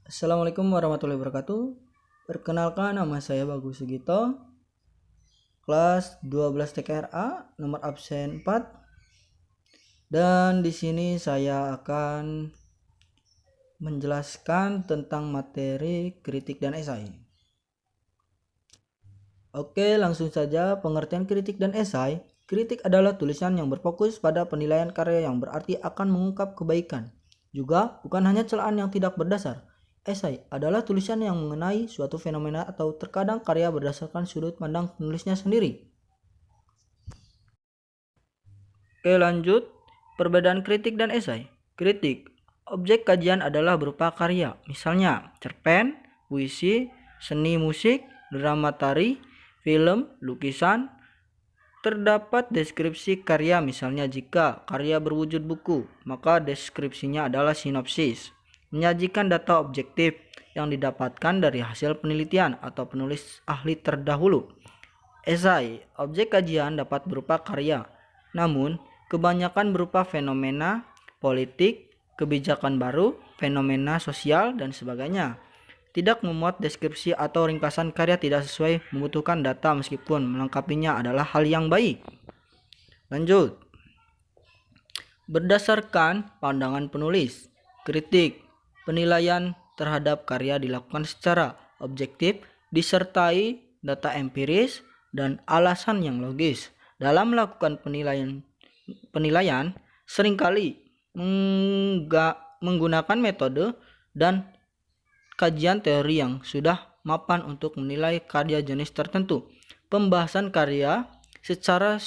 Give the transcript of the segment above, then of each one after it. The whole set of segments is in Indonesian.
Assalamualaikum warahmatullahi wabarakatuh. Perkenalkan, nama saya Bagus Sugito, kelas 12 TKRA, nomor absen 4. Dan di sini saya akan menjelaskan tentang materi kritik dan esai. Oke, langsung saja pengertian kritik dan esai. Kritik adalah tulisan yang berfokus pada penilaian karya yang berarti akan mengungkap kebaikan. Juga bukan hanya celaan yang tidak berdasar. Esai adalah tulisan yang mengenai suatu fenomena atau terkadang karya berdasarkan sudut pandang penulisnya sendiri. Oke, lanjut. Perbedaan kritik dan esai. Kritik, objek kajian adalah berupa karya, misalnya cerpen, puisi, seni musik, drama tari, film, lukisan. Terdapat deskripsi karya, misalnya jika karya berwujud buku, maka deskripsinya adalah sinopsis, menyajikan data objektif yang didapatkan dari hasil penelitian atau penulis ahli terdahulu. Esai, objek kajian dapat berupa karya, namun kebanyakan berupa fenomena politik, kebijakan baru, fenomena sosial, dan sebagainya. Tidak memuat deskripsi atau ringkasan karya tidak sesuai membutuhkan data meskipun melengkapinya adalah hal yang baik. Lanjut. Berdasarkan pandangan penulis, kritik, penilaian terhadap karya dilakukan secara objektif disertai data empiris dan alasan yang logis. Dalam melakukan penilaian seringkali menggunakan metode dan kajian teori yang sudah mapan untuk menilai karya jenis tertentu. Pembahasan karya secara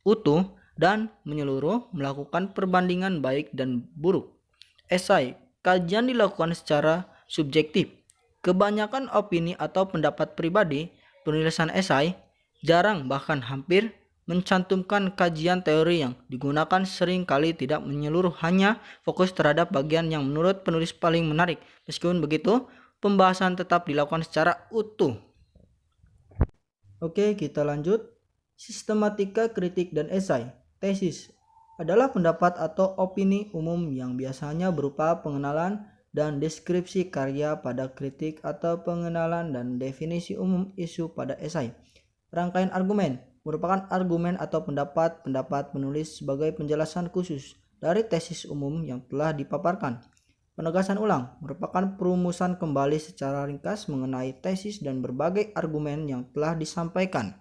utuh dan menyeluruh, melakukan perbandingan baik dan buruk. Esai, kajian dilakukan secara subjektif. Kebanyakan opini atau pendapat pribadi, penulisan esai jarang bahkan hampir mencantumkan kajian teori yang digunakan sering kali tidak menyeluruh, hanya fokus terhadap bagian yang menurut penulis paling menarik. Meskipun begitu, pembahasan tetap dilakukan secara utuh. Oke, kita lanjut. Sistematika kritik dan esai. Tesis adalah pendapat atau opini umum yang biasanya berupa pengenalan dan deskripsi karya pada kritik atau pengenalan dan definisi umum isu pada esai. Rangkaian argumen merupakan argumen atau pendapat penulis sebagai penjelasan khusus dari tesis umum yang telah dipaparkan. Penegasan ulang merupakan perumusan kembali secara ringkas mengenai tesis dan berbagai argumen yang telah disampaikan.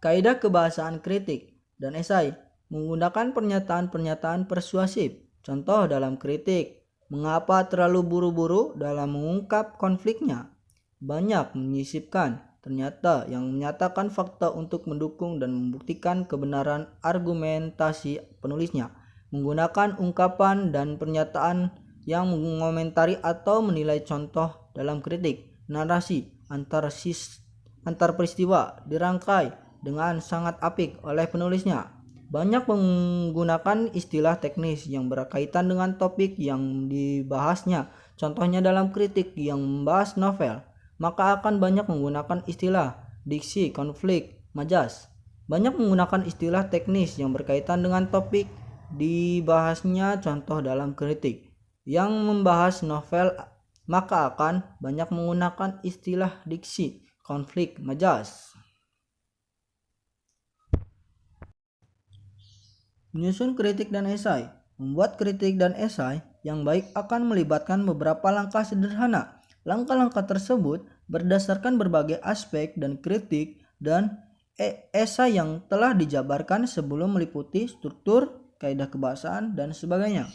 Kaidah kebahasaan kritik dan esai menggunakan pernyataan-pernyataan persuasif. Contoh dalam kritik, mengapa terlalu buru-buru dalam mengungkap konfliknya? Banyak menyisipkan, ternyata yang menyatakan fakta untuk mendukung dan membuktikan kebenaran argumentasi penulisnya. Menggunakan ungkapan dan pernyataan yang mengomentari atau menilai. Contoh dalam kritik, narasi antar peristiwa dirangkai dengan sangat apik oleh penulisnya. Banyak menggunakan istilah teknis yang berkaitan dengan topik yang dibahasnya. Contohnya dalam kritik yang membahas novel, maka akan banyak menggunakan istilah diksi, konflik, majas. Banyak menggunakan istilah teknis yang berkaitan dengan topik dibahasnya. Contoh dalam kritik yang membahas novel, maka akan banyak menggunakan istilah diksi, konflik, majas. Menyusun kritik dan esai. Membuat kritik dan esai yang baik akan melibatkan beberapa langkah sederhana. Langkah-langkah tersebut berdasarkan berbagai aspek dan kritik dan esai yang telah dijabarkan sebelum, meliputi struktur, kaidah kebahasaan, dan sebagainya.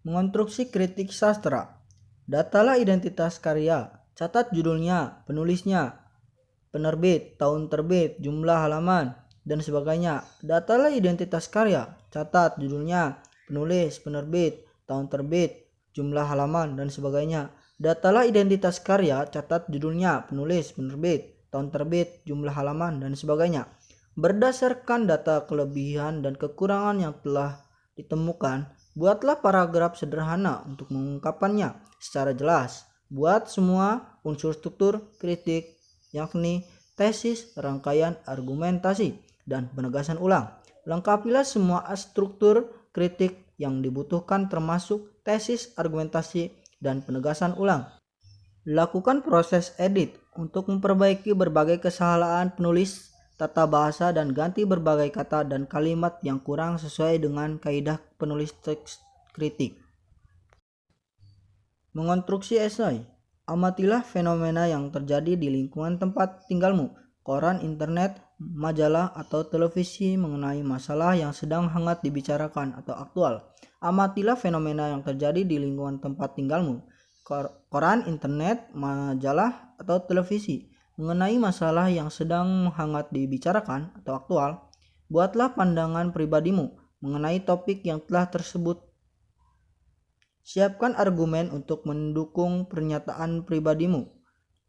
Mengonstruksi kritik sastra. Datalah identitas karya, catat judulnya, penulisnya, penerbit, tahun terbit, jumlah halaman, dan sebagainya. Datalah identitas karya, catat judulnya, penulis, penerbit, tahun terbit, jumlah halaman, dan sebagainya. Datalah identitas karya, catat judulnya, penulis, penerbit, tahun terbit, jumlah halaman, dan sebagainya. Berdasarkan data kelebihan dan kekurangan yang telah ditemukan, buatlah paragraf sederhana untuk mengungkapkannya secara jelas. Buat semua unsur struktur kritik, yakni tesis, rangkaian argumentasi, dan penegasan ulang. Lengkapilah semua struktur kritik yang dibutuhkan termasuk tesis, argumentasi, dan penegasan ulang. Lakukan proses edit untuk memperbaiki berbagai kesalahan penulis, tata bahasa, dan ganti berbagai kata dan kalimat yang kurang sesuai dengan kaidah penulis teks kritik. Mengonstruksi esai. Amatilah fenomena yang terjadi di lingkungan tempat tinggalmu, koran, internet, majalah, atau televisi mengenai masalah yang sedang hangat dibicarakan atau aktual. Amatilah fenomena yang terjadi di lingkungan tempat tinggalmu, koran, internet, majalah, atau televisi mengenai masalah yang sedang hangat dibicarakan atau aktual. Buatlah pandangan pribadimu mengenai topik yang telah tersebut. Siapkan argumen untuk mendukung pernyataan pribadimu.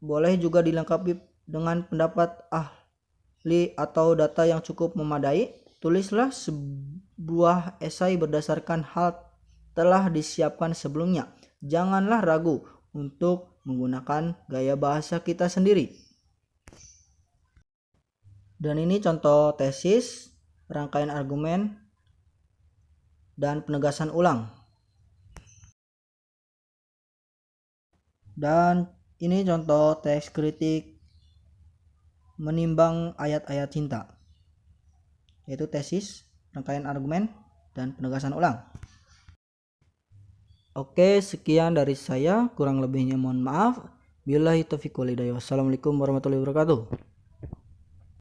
Boleh juga dilengkapi dengan pendapat ahli atau data yang cukup memadai. Tulislah sebuah esai berdasarkan hal telah disiapkan sebelumnya. Janganlah ragu untuk menggunakan gaya bahasa kita sendiri. Dan ini contoh tesis, rangkaian argumen, dan penegasan ulang. Dan ini contoh teks kritik menimbang ayat-ayat cinta, yaitu tesis, rangkaian argumen, dan penegasan ulang. Oke, sekian dari saya, kurang lebihnya mohon maaf. Billahi taufiq wal hidayah. Wassalamualaikum warahmatullahi wabarakatuh.